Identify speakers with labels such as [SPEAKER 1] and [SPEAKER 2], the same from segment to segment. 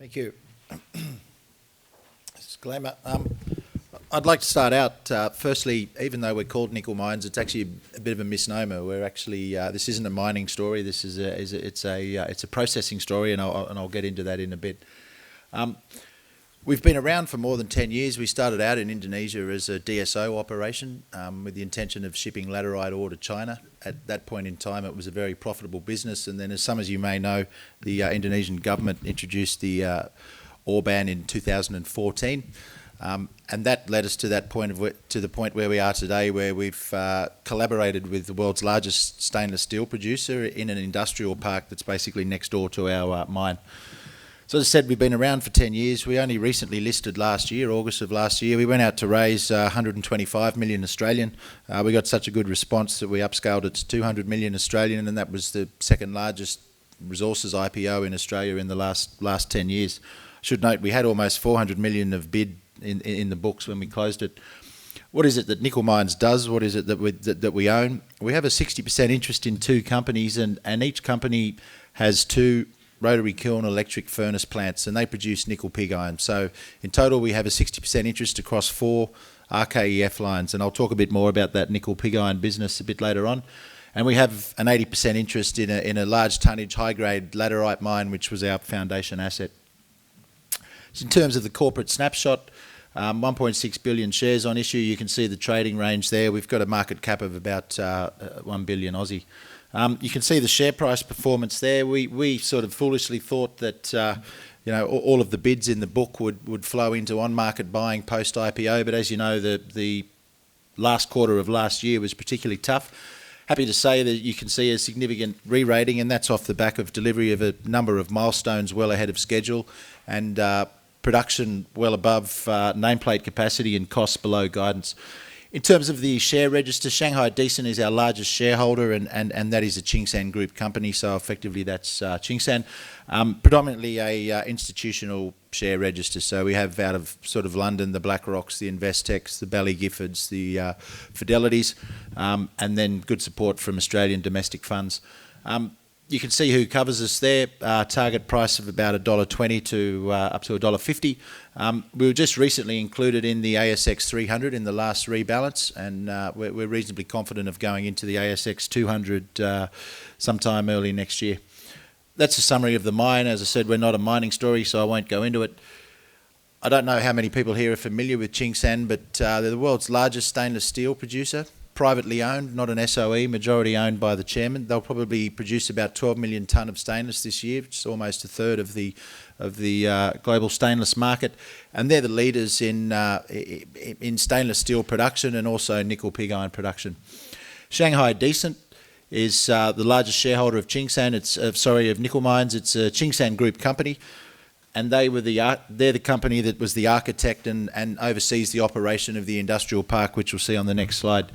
[SPEAKER 1] Thank you. Disclaimer. I'd like to start out, firstly, even though we're called nickel mines, it's actually a bit of a misnomer. We're actually, this isn't a mining story, this is it's a processing story, and I'll get into that in a bit. We've been around for more than 10 years. We started out in Indonesia as a DSO operation with the intention of shipping laterite ore to China. At that point in time, it was a very profitable business, and then as some as you may know, the Indonesian government introduced the ore ban in 2014. And that led us to that point to the point where we are today, where we've collaborated with the world's largest stainless steel producer in an industrial park that's basically next door to our mine. So as I said, we've been around for 10 years. We only recently listed last year, August of last year. We went out to raise 125 million Australian. We got such a good response that we upscaled it to 200 million Australian, and that was the second largest resources IPO in Australia in the last 10 years. I should note we had almost 400 million of bid in the books when we closed it. What is it that Nickel Mines does? What is it that we own? We have a 60% interest in two companies, and each company has two rotary kiln electric furnace plants, and they produce nickel pig iron. So in total, we have a 60% interest across 4 RKEF lines, and I'll talk a bit more about that nickel pig iron business a bit later on. And we have an 80% interest in a large tonnage, high-grade laterite mine, which was our foundation asset. So in terms of the corporate snapshot, 1.6 billion shares on issue. You can see the trading range there. We've got a market cap of about 1 billion Aussie. You can see the share price performance there. We sort of foolishly thought that all of the bids in the book would flow into on-market buying post-IPO, but as you know, the last quarter of last year was particularly tough. Happy to say that you can see a significant re-rating, and that's off the back of delivery of a number of milestones well ahead of schedule, and production well above nameplate capacity and costs below guidance. In terms of the share register, Shanghai Decent is our largest shareholder, and that is a Tsingshan Group company, so effectively that's Tsingshan. Predominantly a institutional share register, so we have out of sort of London, the BlackRocks, the Investex, the Bally Giffords, the Fidelities, and then good support from Australian domestic funds. You can see who covers us there. Target price of about $1.20 to up to $1.50. We were just recently included in the ASX 300 in the last rebalance, and we're reasonably confident of going into the ASX 200 sometime early next year. That's a summary of the mine. As I said, we're not a mining story, so I won't go into it. I don't know how many people here are familiar with Tsingshan, but they're the world's largest stainless steel producer. Privately owned, not an SOE, majority owned by the chairman. They'll probably produce about 12 million tonne of stainless this year, which is almost a third of the global stainless market, and they're the leaders in stainless steel production and also nickel pig iron production. Shanghai Decent is the largest shareholder of Tsingshan. Of Nickel Mines. It's a Tsingshan Group company, and they're the company that was the architect and oversees the operation of the industrial park, which we'll see on the next slide.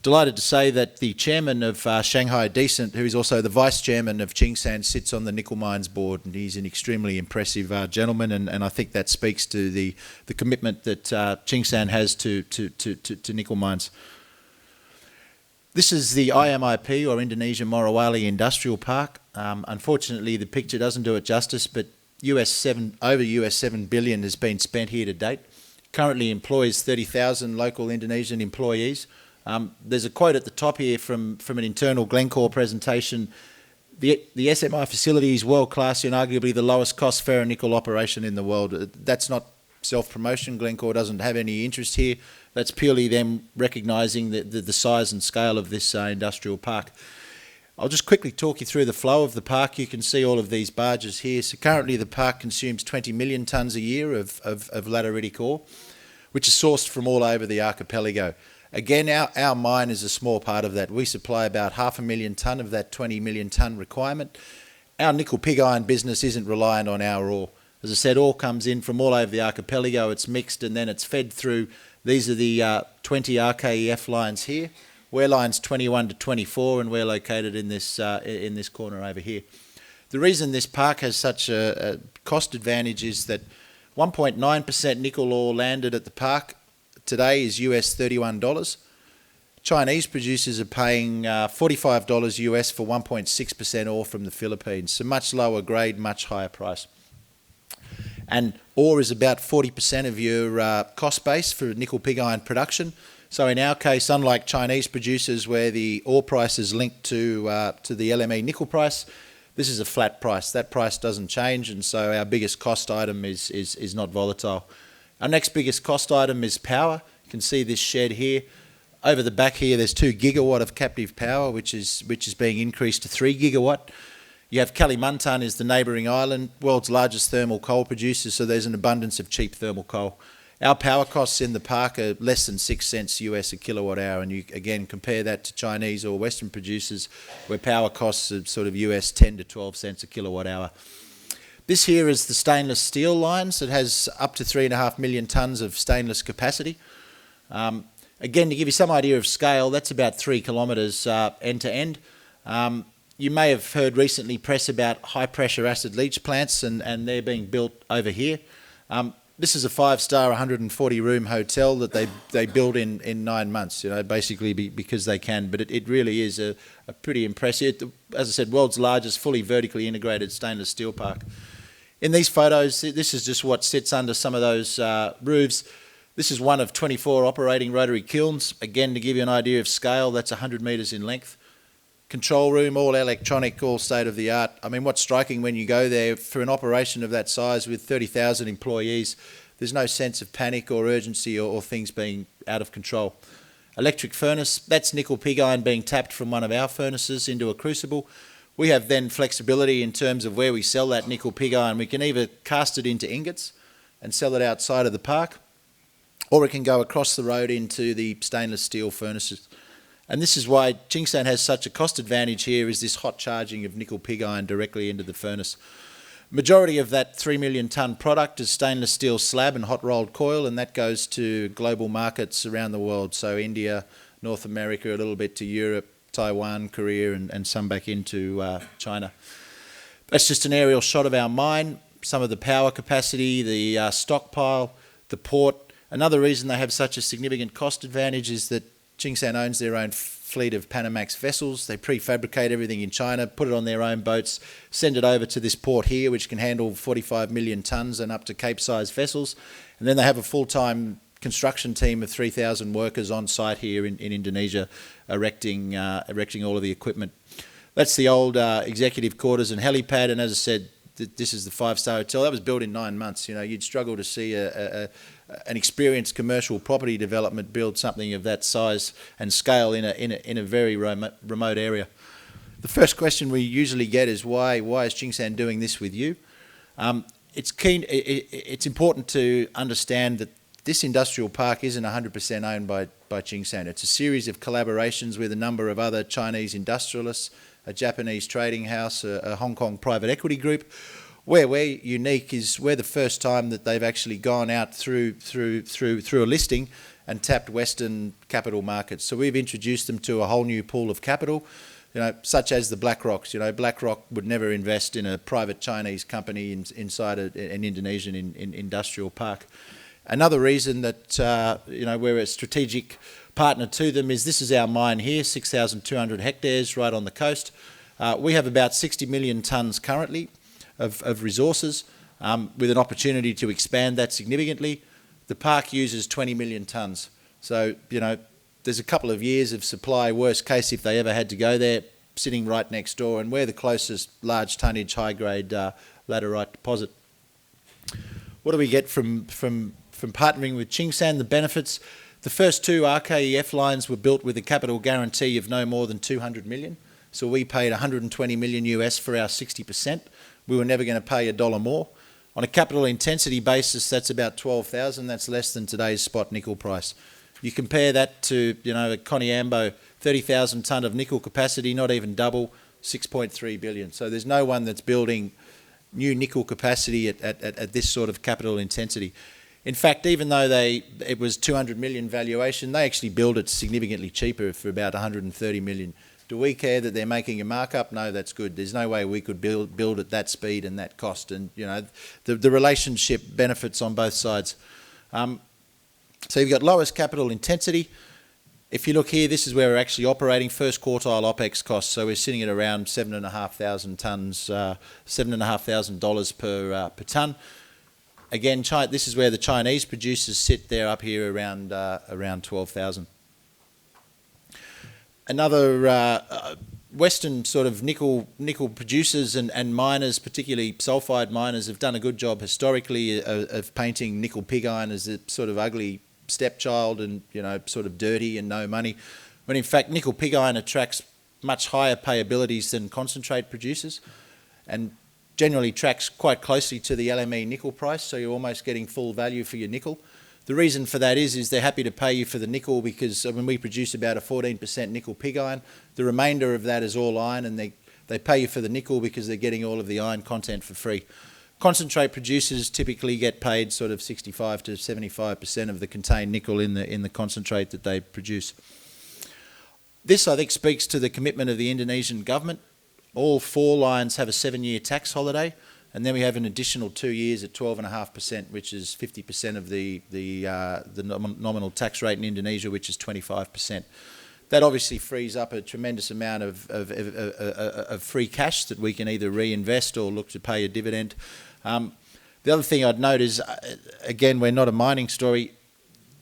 [SPEAKER 1] Delighted to say that the chairman of Shanghai Decent, who is also the vice chairman of Tsingshan, sits on the Nickel Mines board, and he's an extremely impressive gentleman, and I think that speaks to the commitment that Tsingshan has to Nickel Mines. This is the IMIP, or Indonesia Morowali Industrial Park. Unfortunately, the picture doesn't do it justice, but over $7 billion has been spent here to date. Currently employs 30,000 local Indonesian employees. There's a quote at the top here from an internal Glencore presentation. The SMI facility is world-class and arguably the lowest cost ferronickel operation in the world. That's not self-promotion. Glencore doesn't have any interest here. That's purely them recognising the size and scale of this industrial park. I'll just quickly talk you through the flow of the park. You can see all of these barges here. So currently the park consumes 20 million tonnes a year of lateritic ore, which is sourced from all over the archipelago. Again, our mine is a small part of that. We supply about 500,000 tonne of that 20 million tonne requirement. Our nickel pig iron business isn't reliant on our ore. As I said, ore comes in from all over the archipelago. It's mixed and then it's fed through. These are the 20 RKEF lines here. We're lines 21 to 24, and we're located in this corner over here. The reason this park has such a cost advantage is that 1.9% nickel ore landed at the park today is US $31. Chinese producers are paying $45 US for 1.6% ore from the Philippines, so much lower grade, much higher price. And ore is about 40% of your cost base for nickel pig iron production. So in our case, unlike Chinese producers where the ore price is linked to the LME nickel price, this is a flat price. That price doesn't change, and so our biggest cost item is not volatile. Our next biggest cost item is power. You can see this shed here. Over the back here, there's 2 gigawatt of captive power, which is being increased to 3 gigawatt. You have Kalimantan is the neighbouring island, world's largest thermal coal producer, so there's an abundance of cheap thermal coal. Our power costs in the park are less than 6 cents US a kilowatt hour, and you again compare that to Chinese or Western producers where power costs are sort of US 10 to 12 cents a kilowatt hour. This here is the stainless steel lines. It has up to 3.5 million tonnes of stainless capacity. Again, to give you some idea of scale, that's about 3 kilometres end to end. You may have heard recently press about high pressure acid leach plants, and they're being built over here. This is a 5-star 140-room hotel that they build in 9 months, basically because they can. But it really is a pretty impressive, as I said, world's largest fully vertically integrated stainless steel park. In these photos, this is just what sits under some of those roofs. This is one of 24 operating rotary kilns. Again, to give you an idea of scale, that's 100 metres in length. Control room, all electronic, all state-of-the-art. I mean, what's striking when you go there, for an operation of that size with 30,000 employees, there's no sense of panic or urgency or things being out of control. Electric furnace, that's nickel pig iron being tapped from one of our furnaces into a crucible. We have then flexibility in terms of where we sell that nickel pig iron. We can either cast it into ingots and sell it outside of the park, or it can go across the road into the stainless steel furnaces. And this is why Tsingshan has such a cost advantage here, is this hot charging of nickel pig iron directly into the furnace. Majority of that 3 million tonne product is stainless steel slab and hot rolled coil, and that goes to global markets around the world. So India, North America, a little bit to Europe, Taiwan, Korea, and some back into China. That's just an aerial shot of our mine, some of the power capacity, the stockpile, the port. Another reason they have such a significant cost advantage is that Tsingshan owns their own fleet of Panamax vessels. They prefabricate everything in China, put it on their own boats, send it over to this port here, which can handle 45 million tonnes and up to Cape-sized vessels. And then they have a full-time construction team of 3,000 workers on site here in Indonesia, erecting all of the equipment. That's the old executive quarters and helipad, and as I said, this is the 5-star hotel. That was built in 9 months. You'd struggle to see an experienced commercial property development build something of that size and scale in a very remote area. The first question we usually get is why is Tsingshan doing this with you? It's important to understand that this industrial park isn't 100% owned by Tsingshan. It's a series of collaborations with a number of other Chinese industrialists, a Japanese trading house, a Hong Kong private equity group. Where we're unique is we're the first time that they've actually gone out through a listing and tapped Western capital markets. So we've introduced them to a whole new pool of capital, such as the BlackRocks. BlackRock would never invest in a private Chinese company inside an Indonesian industrial park. Another reason that we're a strategic partner to them is this is our mine here, 6,200 hectares right on the coast. We have about 60 million tonnes currently of resources, with an opportunity to expand that significantly. The park uses 20 million tonnes. So, there's a couple of years of supply, worst case if they ever had to go there, sitting right next door, and we're the closest large tonnage, high-grade laterite deposit. What do we get from partnering with Tsingshan? The benefits. The first 2 RKEF lines were built with a capital guarantee of no more than 200 million. So we paid 120 million US for our 60%. We were never going to pay $1 more. On a capital intensity basis, that's about 12,000. That's less than today's spot nickel price. You compare that to, at Koniambo, 30,000 tonne of nickel capacity, not even double, 6.3 billion. So there's no one that's building new nickel capacity at this sort of capital intensity. In fact, even though it was 200 million valuation, they actually build it significantly cheaper for about 130 million. Do we care that they're making a markup? No, that's good. There's no way we could build at that speed and that cost. And, the relationship benefits on both sides. So you've got lowest capital intensity. If you look here, this is where we're actually operating first quartile OPEX costs. So we're sitting at around 7,500 tonnes, $7,500 per tonne. Again, this is where the Chinese producers sit. They're up here around 12,000. Another Western sort of nickel producers and miners, particularly sulfide miners, have done a good job historically of painting nickel pig iron as a sort of ugly stepchild and, you know, sort of dirty and no money, when in fact nickel pig iron attracts much higher payabilities than concentrate producers and generally tracks quite closely to the LME nickel price, so you're almost getting full value for your nickel. The reason for that is they're happy to pay you for the nickel because when we produce about a 14% nickel pig iron, the remainder of that is all iron, and they pay you for the nickel because they're getting all of the iron content for free. Concentrate producers typically get paid sort of 65 to 75% of the contained nickel in the concentrate that they produce. This, I think, speaks to the commitment of the Indonesian government. All 4 lines have a 7-year tax holiday, and then we have an additional 2 years at 12.5%, which is 50% of the nominal tax rate in Indonesia, which is 25%. That obviously frees up a tremendous amount of free cash that we can either reinvest or look to pay a dividend. The other thing I'd note is, again, we're not a mining story.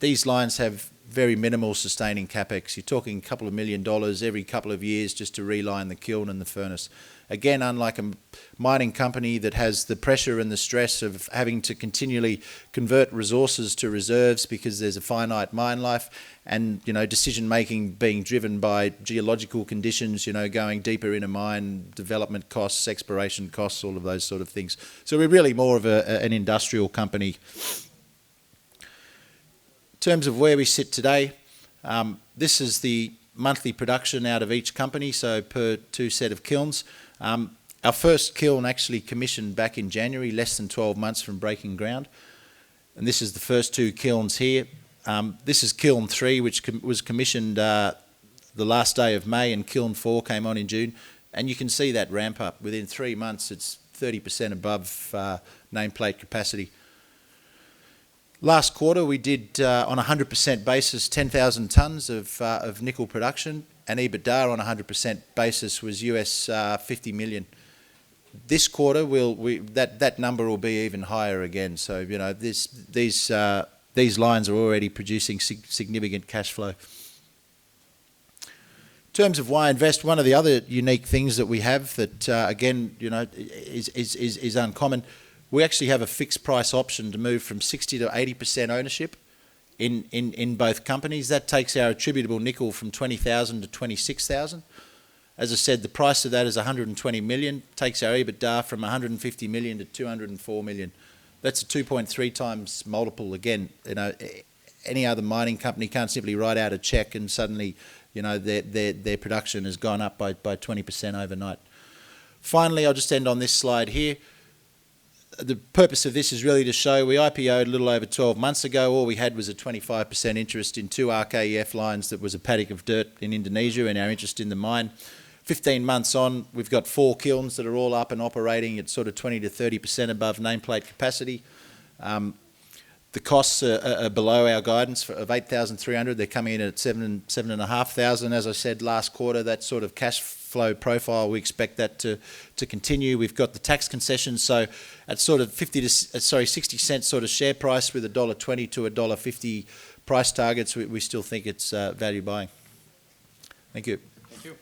[SPEAKER 1] These lines have very minimal sustaining capex. You're talking a couple of $1 million every couple of years just to reline the kiln and the furnace. Again, unlike a mining company that has the pressure and the stress of having to continually convert resources to reserves because there's a finite mine life, and, you know, decision making being driven by geological conditions, you know, going deeper in a mine, development costs, exploration costs, all of those sort of things. So we're really more of an industrial company. In terms of where we sit today, this is the monthly production out of each company, so per 2 set of kilns. Our first kiln actually commissioned back in January, less than 12 months from breaking ground. And this is the first 2 kilns here. This is kiln 3, which was commissioned the last day of May, and kiln 4 came on in June. And you can see that ramp up. Within 3 months, it's 30% above nameplate capacity. Last quarter, we did, on a 100% basis, 10,000 tonnes of nickel production, and EBITDA on a 100% basis was US 50 million. This quarter, that number will be even higher again. So, you know, these lines are already producing significant cash flow. In terms of why invest, one of the other unique things that we have that, again, you know, is uncommon. We actually have a fixed price option to move from 60 to 80% ownership in both companies. That takes our attributable nickel from 20,000 to 26,000. As I said, the price of that is 120 million, takes our EBITDA from 150 million to 204 million. That's a 2.3 times multiple. Again, you know, any other mining company can't simply write out a check and suddenly, you know, their production has gone up by 20% overnight. Finally, I'll just end on this slide here. The purpose of this is really to show we IPO'd a little over 12 months ago. All we had was a 25% interest in 2 RKEF lines that was a paddock of dirt in Indonesia, and our interest in the mine. 15 months on, we've got 4 kilns that are all up and operating at sort of 20 to 30% above nameplate capacity. The costs are below our guidance of 8,300. They're coming in at 7,500. As I said last quarter, that sort of cash flow profile, we expect that to continue. We've got the tax concessions, so at sort of 60 cents sort of share price with $1.20 to $1.50 price targets, we still think it's value buying. Thank you.
[SPEAKER 2] Thank you.